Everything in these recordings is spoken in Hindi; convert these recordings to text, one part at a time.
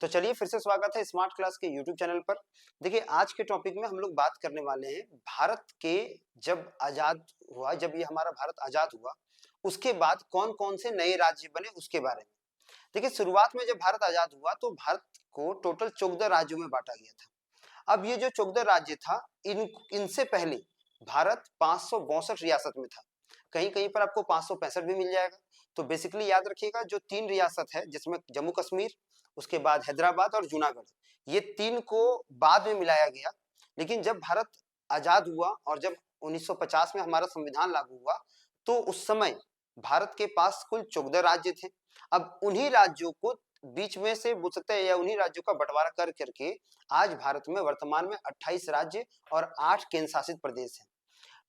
तो चलिए फिर से स्वागत है स्मार्ट क्लास के यूट्यूब चैनल पर। देखिए आज के टॉपिक में हम लोग बात करने वाले हैं भारत के जब आजाद हुआ, जब ये हमारा भारत आजाद हुआ उसके बाद कौन कौन से नए राज्य बने उसके बारे में। देखिए शुरुआत में जब भारत आजाद हुआ तो भारत को टोटल 14 राज्यों में बांटा गया था। अब ये जो 14 राज्य था इनसे पहले भारत 562 रियासत में था। कहीं कहीं पर आपको 565 भी मिल जाएगा। तो बेसिकली याद रखिएगा जो 3 रियासत है जिसमें जम्मू कश्मीर, उसके बाद हैदराबाद और जूनागढ़, ये 3 को बाद में मिलाया गया। लेकिन जब भारत आजाद हुआ और जब 1950 में हमारा संविधान लागू हुआ तो उस समय भारत के पास कुल 14 राज्य थे। अब उन्हीं राज्यों को बीच में से बोल सकते हैं या उन्हीं राज्यों का बंटवारा कर करके आज भारत में वर्तमान में 28 राज्य और 8 केंद्र शासित प्रदेश हैं।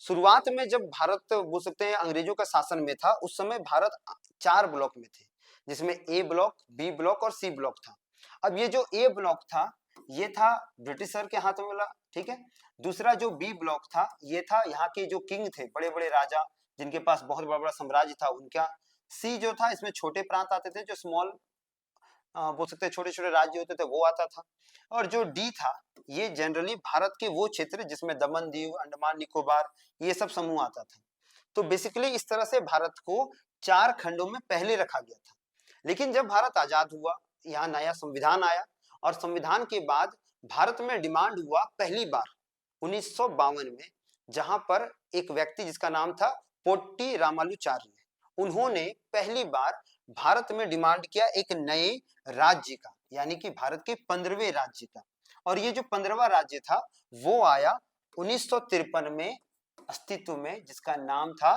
शुरुआत में जब भारत बोल सकते हैं अंग्रेजों का शासन में था उस समय भारत 4 ब्लॉक में थे, जिसमें ए ब्लॉक, बी ब्लॉक और सी ब्लॉक था। अब ये जो ए ब्लॉक था ये था ब्रिटिशर के हाथ में वाला, ठीक है। दूसरा जो बी ब्लॉक था ये था यहाँ के जो किंग थे, बड़े बड़े राजा जिनके पास बहुत बड़ा बड़ा साम्राज्य था उनका। सी जो था इसमें छोटे प्रांत आते थे, जो स्मॉल बोल सकते हैं छोटे छोटे राज्य होते थे वो आता था। और जो डी था ये जनरली भारत के वो क्षेत्र जिसमें दमन दीव, अंडमान निकोबार, ये सब समूह आता था। तो बेसिकली इस तरह से भारत को 4 खंडों में पहले रखा गया था। लेकिन जब भारत आजाद हुआ यहाँ नया संविधान आया और संविधान के बाद भारत में डिमांड हुआ पहली बार 1952 में, जहां पर एक व्यक्ति जिसका नाम था पोट्टी रामालुचार्य, उन्होंने पहली बार भारत में डिमांड किया एक नए राज्य का, यानी कि भारत के 15वें राज्य का। और ये जो 15वां राज्य था वो आया 1953 में अस्तित्व में, जिसका नाम था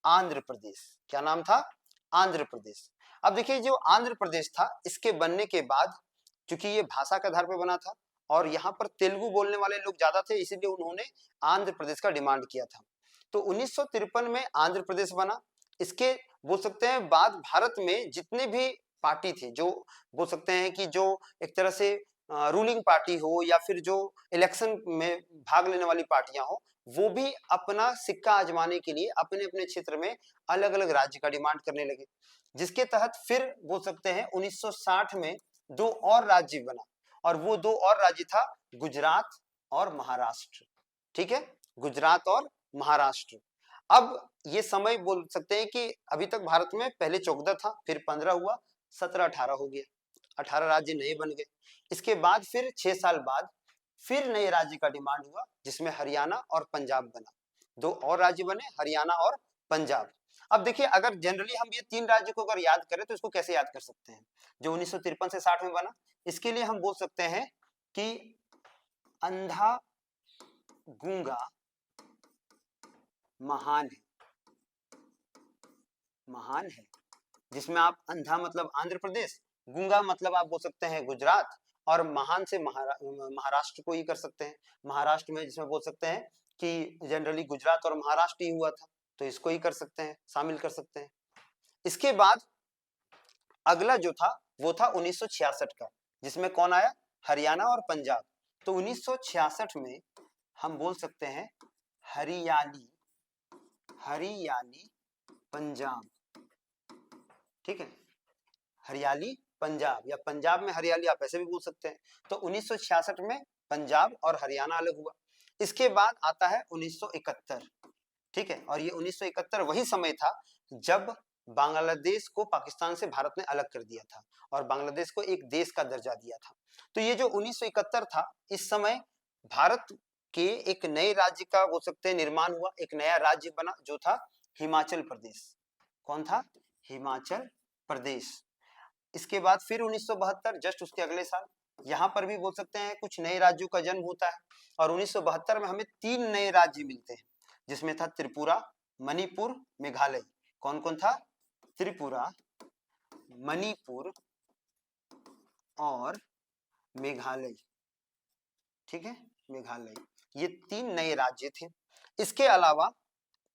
आंध्र प्रदेश। क्या नाम था? आंध्र प्रदेश। अब देखिए जो आंध्र प्रदेश था इसके बनने के बाद, क्योंकि ये भाषा के आधार पर बना था और यहाँ पर तेलुगु बोलने वाले लोग ज्यादा थे, इसीलिए उन्होंने आंध्र प्रदेश का डिमांड किया था। तो 1953 में आंध्र प्रदेश बना। इसके बोल सकते हैं बाद भारत में जितने भी पार्टी थे, जो बोल सकते हैं कि जो एक तरह से रूलिंग पार्टी हो या फिर जो इलेक्शन में भाग लेने वाली पार्टियां हो, वो भी अपना सिक्का आजमाने के लिए अपने अपने क्षेत्र में अलग अलग राज्य का डिमांड करने लगे, जिसके तहत फिर बोल सकते हैं 1960 में 2 और राज्य बना। और वो 2 और राज्य था गुजरात और महाराष्ट्र, ठीक है, गुजरात और महाराष्ट्र। अब ये समय बोल सकते हैं कि अभी तक भारत में पहले 14 था, फिर 15 हुआ, 17 18 हो गया, 18 राज्य नए बन गए। इसके बाद फिर 6 साल बाद फिर नए राज्य का डिमांड हुआ, जिसमें हरियाणा और पंजाब बना। 2 और राज्य बने, हरियाणा और पंजाब। अब देखिए अगर जनरली हम ये 3 राज्यों को अगर याद करें तो इसको कैसे याद कर सकते हैं? जो 1953 से 60 में बना, इसके लिए हम बोल सकते हैं कि अंधा गूंगा महान है, महान है, जिसमें आप अंधा मतलब आंध्र प्रदेश, गूंगा मतलब आप बोल सकते हैं गुजरात, और महान से महाराष्ट्र को ही कर सकते हैं। महाराष्ट्र में जिसमें बोल सकते हैं कि जनरली गुजरात और महाराष्ट्र ही हुआ था, तो इसको ही कर सकते हैं, शामिल कर सकते हैं। इसके बाद अगला जो था वो था 1966 का, जिसमें कौन आया? हरियाणा और पंजाब। तो 1966 में हम बोल सकते हैं हरियाली, हरियाली पंजाब, ठीक है, हरियाली पंजाब या पंजाब में हरियाली, आप ऐसे भी बोल सकते हैं। तो 1966 में पंजाब और हरियाणा अलग हुआ। इसके बाद आता है 1971, ठीक है, और ये 1971 वही समय था जब बांग्लादेश को पाकिस्तान से भारत ने अलग कर दिया था और बांग्लादेश को एक देश का दर्जा दिया था। तो ये जो 1971 था, इस समय भारत के एक नए राज्य का बोल सकते हैं निर्माण हुआ, एक नया राज्य बना जो था हिमाचल प्रदेश। कौन था? हिमाचल प्रदेश। इसके बाद फिर 1972, जस्ट उसके अगले साल, यहाँ पर भी बोल सकते हैं कुछ नए राज्यों का जन्म होता है और 1972 में हमें 3 नए राज्य मिलते हैं, जिसमें था त्रिपुरा, मणिपुर, मेघालय। कौन कौन था? त्रिपुरा, मणिपुर और मेघालय, ठीक है, मेघालय। ये 3 नए राज्य थे। इसके अलावा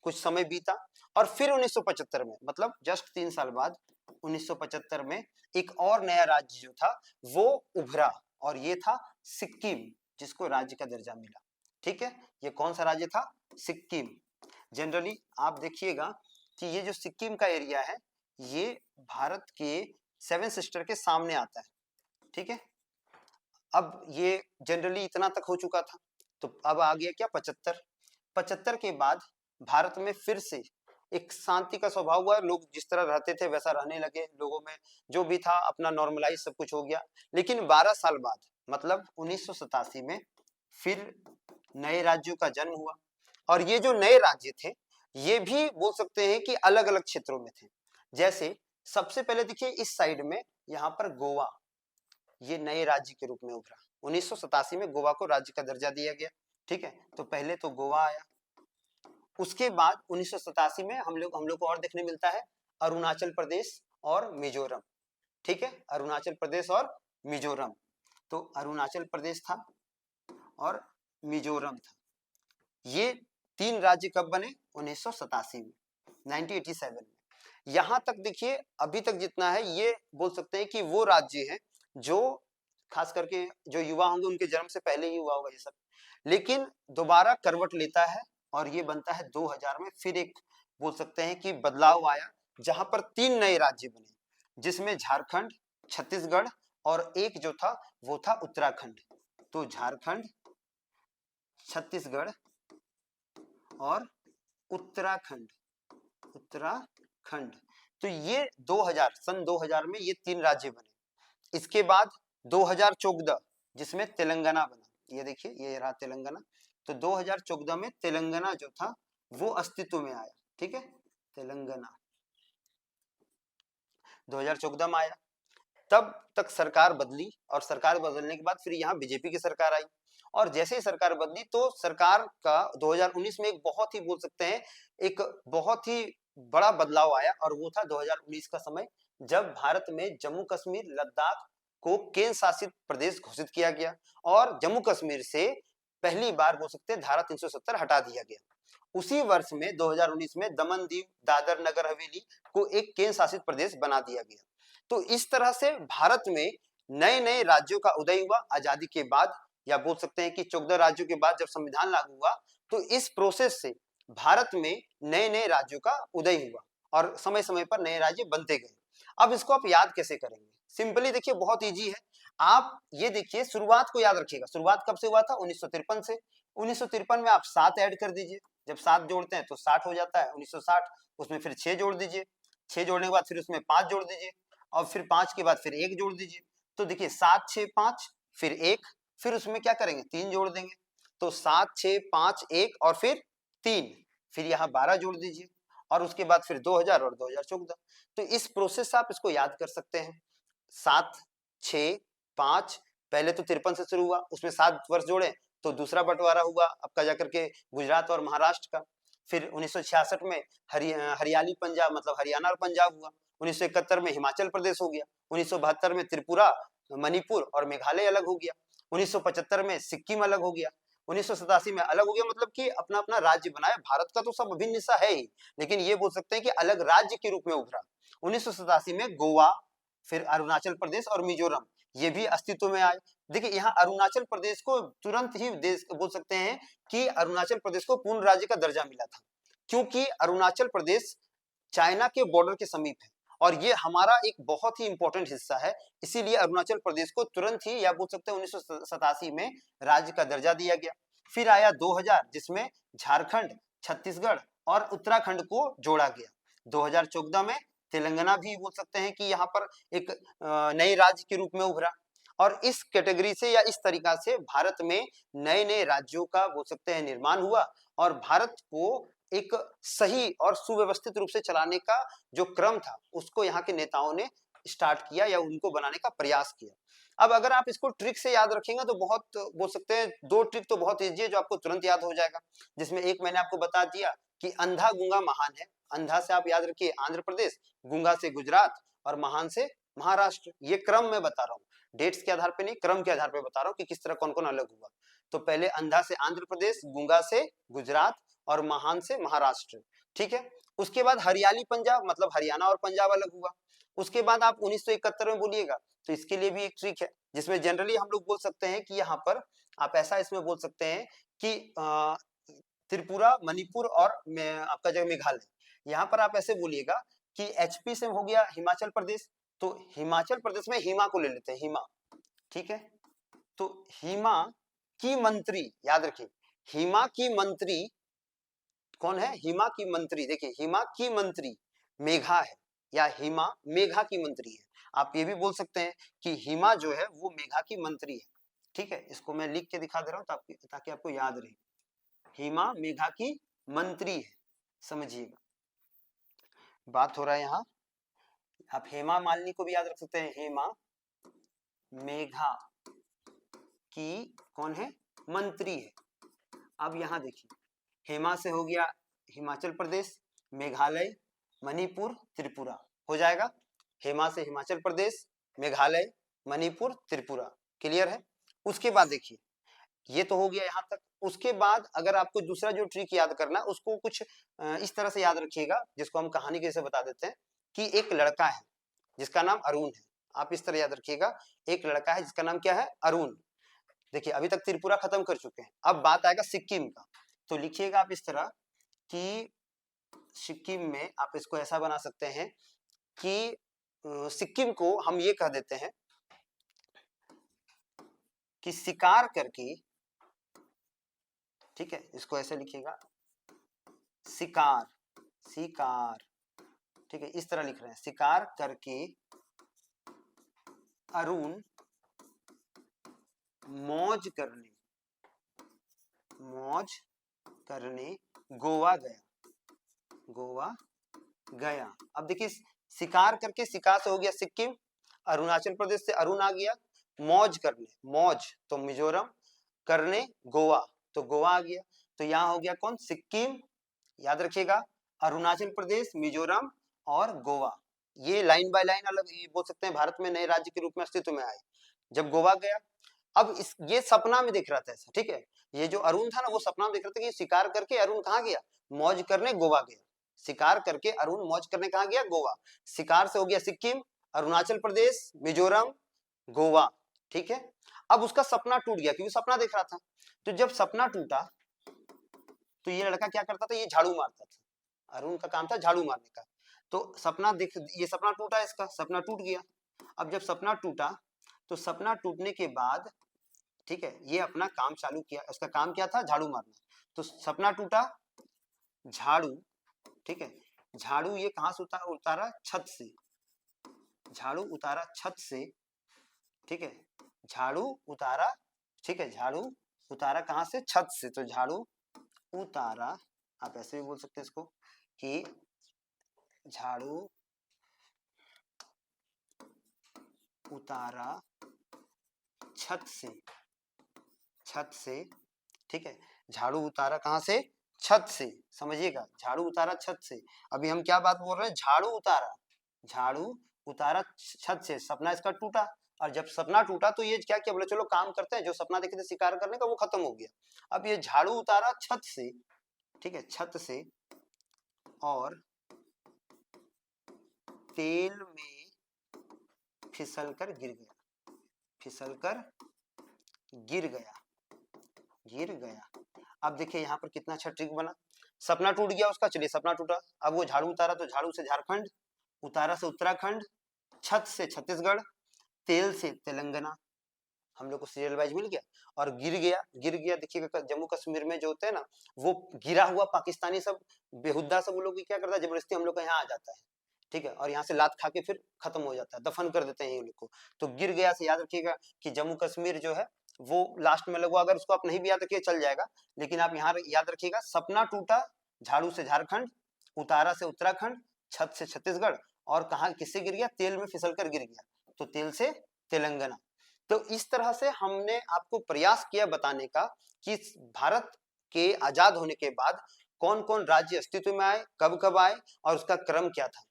कुछ समय बीता और फिर 1975 में, मतलब जस्ट 3 साल बाद 1975 में एक और नया राज्य जो था वो उभरा और ये था सिक्किम, जिसको राज्य का दर्जा मिला, ठीक है। ये कौन सा राज्य था? सिक्किम। जनरली आप देखिएगा कि ये जो सिक्किम का एरिया है ये भारत के 7 सिस्टर के सामने आता है, ठीक है, अब ये जनरली इतना तक हो चुका था, तो अब आ गया क्या 75। 75 के बाद भारत में फिर से एक शांति का स्वभाव हुआ, लोग जिस तरह रहते थे वैसा रहने लगे, लोगों में जो भी था अपना नॉर्मलाइज सब कुछ हो गया। लेकिन 12 साल बाद मतलब 1987 में फिर नए राज्यों का जन्म हुआ, और ये जो नए राज्य थे ये भी बोल सकते हैं कि अलग अलग क्षेत्रों में थे। जैसे सबसे पहले देखिए इस साइड में यहाँ पर गोवा, ये नए राज्य के रूप में उभरा। 1987 में गोवा को राज्य का दर्जा दिया गया, ठीक है। तो पहले तो गोवा आया, उसके बाद 1987 में हम लोग को और देखने मिलता है अरुणाचल प्रदेश और मिजोरम, ठीक है, अरुणाचल प्रदेश और मिजोरम। तो अरुणाचल प्रदेश था और मिजोरम था, ये तीन राज्य कब बने? 1987 में, 1987 में। यहां तक देखिए अभी तक जितना है ये बोल सकते हैं कि वो राज्य हैं जो खास करके जो युवा होंगे उनके जन्म से पहले ही हुआ होगा ये सब, लेकिन दोबारा करवट लेता है और ये बनता है 2000 में। फिर एक बोल सकते हैं कि बदलाव आया जहां पर तीन नए राज्य बने, जिसमें झारखंड, छत्तीसगढ़ और एक जो था वो था उत्तराखंड। तो झारखंड, छत्तीसगढ़ और उत्तराखंड, उत्तराखंड। तो ये 2000 में ये तीन राज्य बने। इसके बाद 2014 जिसमें तेलंगाना बना, ये देखिए ये रहा तेलंगाना। तो 2014 में तेलंगाना जो था वो अस्तित्व में आया, ठीक है, तेलंगाना 2014 में आया। तब तक सरकार बदली और सरकार बदलने के बाद फिर यहाँ बीजेपी की सरकार आई, और जैसे ही सरकार बदली तो सरकार का 2019 में एक बहुत ही बोल सकते हैं एक बहुत ही बड़ा बदलाव आया, और वो था 2019 का समय जब भारत में जम्मू कश्मीर लद्दाख को केंद्र शासित प्रदेश घोषित किया गया, और जम्मू कश्मीर से पहली बार बोल सकते हैं धारा 370 हटा दिया गया। उसी वर्ष में 2019 में दमन दीव दादर नगर हवेली को एक केंद्र शासित प्रदेश बना दिया गया। तो इस तरह से भारत में नए नए राज्यों का उदय हुआ आजादी के बाद, या बोल सकते हैं कि 14 राज्यों के बाद जब संविधान लागू हुआ, तो इस प्रोसेस से भारत में नए नए राज्यों का उदय हुआ और समय समय पर नए राज्य बनते गए। अब इसको आप याद कैसे करेंगे? सिंपली देखिए बहुत इजी है। आप ये देखिए शुरुआत को याद रखिएगा, शुरुआत कब से हुआ था? 1953 से। 1953 में आप 7 ऐड कर दीजिए, जब 7 जोड़ते हैं तो 60 हो जाता है 1960। उसमें फिर 6 जोड़ दीजिए, 6 जोड़ने के बाद फिर उसमें 5 जोड़ दीजिए, और फिर 5 के बाद फिर 1 जोड़ दीजिए। तो देखिए 7 6 5 फिर 1, फिर उसमें क्या करेंगे 3 जोड़ देंगे। तो 7 6 5 1 और फिर 3, फिर यहाँ 12 जोड़ दीजिए, और उसके बाद फिर 2000 और 2014। तो इस प्रोसेस से आप इसको याद कर सकते हैं। 7 6 5, पहले तो 53 से शुरू हुआ, उसमें 7 वर्ष जोड़े तो दूसरा बंटवारा हुआ आपका जाकर के गुजरात और महाराष्ट्र का। फिर 1966 में हरियाली पंजाब मतलब हरियाणा और पंजाब हुआ। 1971 में हिमाचल प्रदेश हो गया। 1972 में त्रिपुरा, मणिपुर और मेघालय अलग हो गया। 1975 में सिक्किम अलग हो गया। 1987 में अलग हो गया, मतलब कि अपना अपना राज्य बनाया। भारत का तो सब अभिन्न हिस्सा है ही, लेकिन ये बोल सकते हैं कि अलग राज्य के रूप में उभरा। 1987 में गोवा, फिर अरुणाचल प्रदेश और मिजोरम ये भी अस्तित्व में आए। देखिए यहाँ अरुणाचल प्रदेश को तुरंत ही देश बोल सकते हैं कि अरुणाचल प्रदेश को पूर्ण राज्य का दर्जा मिला था, क्योंकि अरुणाचल प्रदेश चाइना के बॉर्डर के समीप है और ये हमारा एक बहुत ही इंपॉर्टेंट हिस्सा है। इसीलिए अरुणाचल प्रदेश को तुरंत ही या बोल सकते हैं 1987 में राज्य का दर्जा दिया गया। फिर आया 2000 जिसमें झारखंड, छत्तीसगढ़ और उत्तराखंड को जोड़ा गया। 2014 में तेलंगाना भी बोल सकते हैं कि यहाँ पर एक नए राज्य के रूप में उभरा, और इस कैटेगरी से या इस तरीका से भारत में नए नए राज्यों का बोल सकते हैं निर्माण हुआ, और भारत को एक सही और सुव्यवस्थित रूप से चलाने का जो क्रम था उसको यहाँ के नेताओं ने स्टार्ट किया या उनको बनाने का प्रयास किया। अब अगर आप इसको ट्रिक से याद रखेंगे तो बहुत बोल सकते हैं, दो ट्रिक तो बहुत ईजी है जो आपको तुरंत याद हो जाएगा, जिसमें एक मैंने आपको बता दिया कि अंधा गूंगा महान है। अंधा से आप याद रखिए आंध्र प्रदेश, गूंगा से गुजरात और महान से महाराष्ट्र। ये क्रम मैं बता रहा हूँ, डेट्स के आधार पे नहीं, क्रम के आधार पे बता रहा हूँ कि किस तरह कौन कौन अलग हुआ। तो पहले अंधा से आंध्र प्रदेश, गूंगा से गुजरात और महान से महाराष्ट्र, ठीक है। उसके बाद हरियाली पंजाब मतलब हरियाणा और पंजाब अलग हुआ। उसके बाद आप 1971 में बोलिएगा, तो इसके लिए भी एक ट्रिक है जिसमें जनरली हम लोग बोल सकते हैं कि यहाँ पर आप ऐसा इसमें बोल सकते हैं कि त्रिपुरा, मणिपुर और आपका जो मेघालय, यहाँ पर आप ऐसे बोलिएगा कि एचपी से हो गया हिमाचल प्रदेश, तो हिमाचल प्रदेश में हिमा को ले लेते हैं, हिमा, ठीक है। तो हिमा की मंत्री, याद रखिए, हिमा की मंत्री कौन है? हिमा की मंत्री, देखिए हिमा की मंत्री मेघा है, या हिमा मेघा की मंत्री है। आप ये भी बोल सकते हैं कि हिमा जो है वो मेघा की मंत्री है। ठीक है, इसको मैं लिख के दिखा दे रहा हूँ ताकि आपको याद रहे। हिमा मेघा की मंत्री है, समझिएगा बात हो रहा है यहाँ। आप हेमा मालिनी को भी याद रख सकते हैं, हेमा मेघा की कौन है? मंत्री है। अब यहाँ देखिए, हेमा से हो गया हिमाचल प्रदेश, मेघालय, मणिपुर, त्रिपुरा, हो जाएगा। हेमा से हिमाचल प्रदेश, मेघालय, मणिपुर, त्रिपुरा, क्लियर है। उसके बाद देखिए, ये तो हो गया यहाँ तक। उसके बाद अगर आपको दूसरा जो ट्रिक याद करना है, उसको कुछ इस तरह से याद रखिएगा, जिसको हम कहानी के जैसे बता देते हैं कि एक लड़का है जिसका नाम अरुण है। आप इस तरह याद रखिएगा, एक लड़का है जिसका नाम क्या है? अरुण। देखिए अभी तक त्रिपुरा खत्म कर चुके हैं, अब बात आएगा सिक्किम का। तो लिखिएगा आप इस तरह कि सिक्किम में आप इसको ऐसा बना सकते हैं कि सिक्किम को हम ये कह देते हैं कि शिकार करके, ठीक है, इसको ऐसे लिखिएगा, शिकार, शिकार, ठीक है, इस तरह लिख रहे हैं, शिकार करके अरुण मौज करने, मौज करने गोवा गया, गोवा गया। अब देखिए, शिकार करके, शिकार से हो गया सिक्किम, अरुणाचल प्रदेश से अरुण आ गया, मौज करने, मौज तो मिजोरम, करने गोवा, तो गोवा आ गया। तो यहाँ हो गया कौन? सिक्किम, याद रखिएगा, अरुणाचल प्रदेश, मिजोरम और गोवा। ये लाइन बाय लाइन अलग, ये बोल सकते हैं भारत में नए राज्य के रूप में अस्तित्व में आए जब गोवा गया। अब इस ये सपना में देख रहा था ऐसा, ठीक है, ये जो अरुण था ना, वो सपना में देख रहा था कि शिकार करके अरुण कहाँ गया? मौज करने गोवा गया। शिकार करके अरुण मौज करने कहाँ गया? गोवा। शिकार से हो गया सिक्किम, अरुणाचल प्रदेश, मिजोरम, गोवा, ठीक है। अब उसका सपना टूट गया क्योंकि सपना देख रहा था। तो जब सपना टूटा तो ये लड़का क्या करता था? ये झाड़ू मारता था, अरुण का काम था झाड़ू मारने का। तो सपना देख, ये सपना टूटा, इसका सपना टूट गया। अब जब सपना टूटा तो सपना टूटने के बाद, ठीक है, ये अपना काम चालू किया, उसका काम क्या था? झाड़ू मारना। तो सपना टूटा, झाड़ू, ठीक है, झाड़ू ये कहां से उतारा? छत से, झाड़ू उतारा छत से, ठीक है, झाड़ू उतारा, ठीक है, झाड़ू उतारा कहां से? छत से। तो झाड़ू उतारा, आप ऐसे भी बोल सकते हैं इसको कि झाड़ू उतारा छत से, छत से, ठीक है, झाड़ू उतारा कहां से? छत से, समझिएगा, झाड़ू उतारा छत से। अभी हम क्या बात बोल रहे हैं? झाड़ू उतारा, झाड़ू उतारा छत से, सपना इसका टूटा। और जब सपना टूटा तो ये क्या किया? बोले चलो काम करते हैं, जो सपना देखे थे शिकार करने का वो खत्म हो गया। अब ये झाड़ू उतारा छत से, ठीक है, छत से, और तेल में फिसलकर गिर गया, फिसलकर गिर गया, गिर गया। अब देखिए यहाँ पर कितना अच्छा ट्रिक बना। सपना टूट गया उसका, चलिए सपना टूटा, अब वो झाड़ू उतारा, तो झाड़ू से झारखंड, उतारा से उत्तराखंड, छत से छत्तीसगढ़, तेल से तेलंगाना, हम लोग को सीरियल वाइज मिल गया। और गिर गया, गिर गया देखिएगा, जम्मू कश्मीर में जो होते हैं ना, वो गिरा हुआ पाकिस्तानी सब बेहुदा सब, वो लोग क्या करता है, जबरदस्ती हम लोग का यहाँ आ जाता है, ठीक है, और यहाँ से लात खा के फिर खत्म हो जाता है, दफन कर देते हैं ये लोग को। तो गिर गया से याद रखिएगा कि जम्मू कश्मीर जो है वो लास्ट में लगवा, अगर उसको आप नहीं भी याद रखिए चल जाएगा, लेकिन आप यहाँ याद रखिएगा, सपना टूटा, झाड़ू से झारखंड, उतारा से उत्तराखंड, छत से छत्तीसगढ़, और कहा किससे गिर गया? तेल में फिसल कर गिर गया, तो तेल से तेलंगाना। तो इस तरह से हमने आपको प्रयास किया बताने का कि भारत के आजाद होने के बाद कौन कौन राज्य अस्तित्व में आए, कब कब आए, और उसका क्रम क्या था।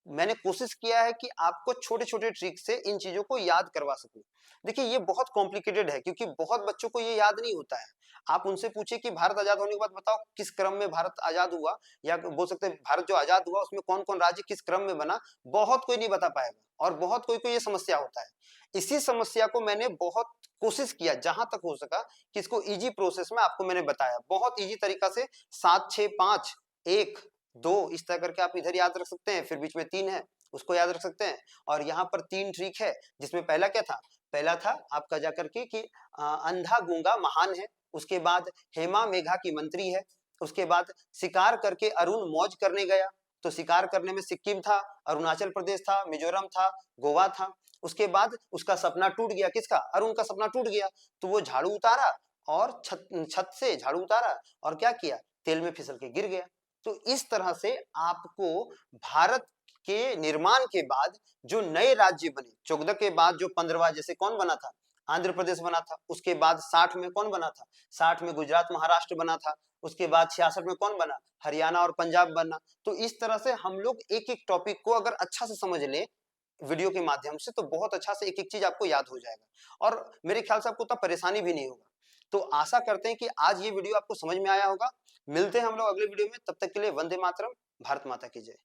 मैंने कोशिश किया है कि आपको छोटे छोटे ट्रिक से इन चीजों को याद करवा सकूं। देखिए ये बहुत कॉम्प्लिकेटेड है क्योंकि बहुत बच्चों को ये याद नहीं होता है। आप उनसे पूछिए कि भारत आजाद होने के बाद बताओ किस क्रम में भारत आजाद हुआ, या बोल सकते हैं भारत जो आजाद हुआ उसमें कौन कौन राज्य किस क्रम में बना, बहुत कोई नहीं बता पाएगा, और बहुत कोई को ये समस्या होता है। इसी समस्या को मैंने बहुत कोशिश किया जहां तक हो सका कि इसको इजी प्रोसेस में आपको मैंने बताया, बहुत इजी तरीका से, 7 6 5 1 2 इस तरह करके आप इधर याद रख सकते हैं, फिर बीच में 3 है उसको याद रख सकते हैं। और यहाँ पर 3 ट्रिक है, जिसमें पहला क्या था? पहला था आपका जाकर के कि अंधा गूंगा महान है, उसके बाद हेमा मेघा की मंत्री है, उसके बाद शिकार करके अरुण मौज करने गया, तो शिकार करने में सिक्किम था, अरुणाचल प्रदेश था, मिजोरम था, गोवा था। उसके बाद उसका सपना टूट गया, किसका? अरुण का सपना टूट गया, तो वो झाड़ू उतारा और छत छत से झाड़ू उतारा और क्या किया, तेल में फिसल के गिर गया। तो इस तरह से आपको भारत के निर्माण के बाद जो नए राज्य बने, 14 के बाद जो 15वां, जैसे कौन बना था? आंध्र प्रदेश बना था। उसके बाद 60 में कौन बना था? 60 में गुजरात महाराष्ट्र बना था। उसके बाद 66 में कौन बना? हरियाणा और पंजाब बना। तो इस तरह से हम लोग एक एक टॉपिक को अगर अच्छा से समझ लें वीडियो के माध्यम से, तो बहुत अच्छा से एक एक चीज आपको याद हो जाएगा और मेरे ख्याल से आपको तब परेशानी भी नहीं होगा। तो आशा करते हैं कि आज ये वीडियो आपको समझ में आया होगा। मिलते हैं हम लोग अगले वीडियो में, तब तक के लिए वंदे मातरम, भारत माता की जय।